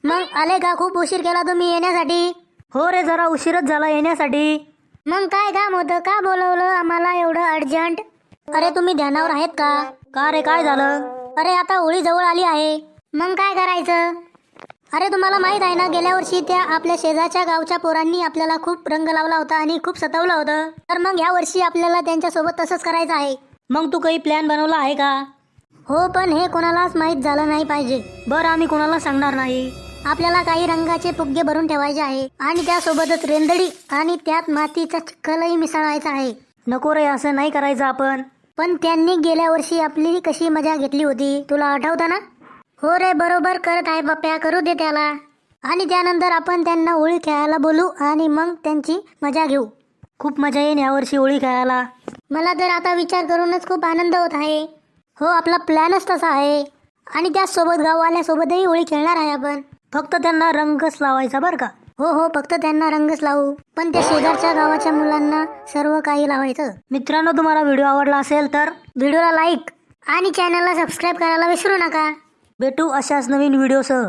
मग आले का? खूप उशीर केला तुम्ही येण्यासाठी. हो रे, जरा उशीरच झाला येण्यासाठी. मग काय काम होतं? का बोलवलं आम्हाला एवढं अर्जंट? अरे तुम्ही ध्यानावर आहेत का? का रे, काय झालं? अरे आता होळी जवळ आली आहे. मग काय करायचं? अरे तुम्हाला माहित आहे ना, गेल्या वर्षी त्या आपल्या शेजारच्या गावच्या पोरांनी आपल्याला खूप रंग लावला होता आणि खूप सतावलं होतं. तर मग या वर्षी आपल्याला त्यांच्यासोबत तसंच करायचं आहे. मग तू काही प्लॅन बनवला आहे का? हो, पण हे कोणालाच माहीत झालं नाही पाहिजे. बरं, आम्ही कोणाला सांगणार नाही. आपल्याला काही रंगाचे फुगे भरून ठेवायचे आहे आणि त्यासोबतच रेंदडी आणि त्यात मातीचा चिखलही मिसळायचा आहे. नको रे, असं नाही करायचं आपण. पण त्यांनी गेल्या वर्षी आपली कशी मजा घेतली होती, तुला आठवतं ना? हो रे, बरोबर करत आहे पप्प्या, करू दे त्याला. आणि त्यानंतर आपण त्यांना होळी खेळायला बोलू आणि मग त्यांची मजा घेऊ. खूप मजा येईल यावर्षी होळी खेळायला. मला तर आता विचार करूनच खूप आनंद होत आहे. हो, आपला प्लॅनच तसा आहे. आणि त्याचसोबत गाववाल्यासोबतही होळी खेळणार आहे आपण. फक्त त्यांना रंगच लावायचा बरं का? हो हो, फक्त त्यांना रंगच लावू. पण त्या शेजारच्या गावाच्या मुलांना सर्व काही लावायचं. मित्रांनो, तुम्हाला व्हिडिओ आवडला असेल तर व्हिडिओला लाईक आणि चॅनलला सबस्क्राईब करायला विसरू नका. भेटू अशाच नवीन व्हिडिओसह.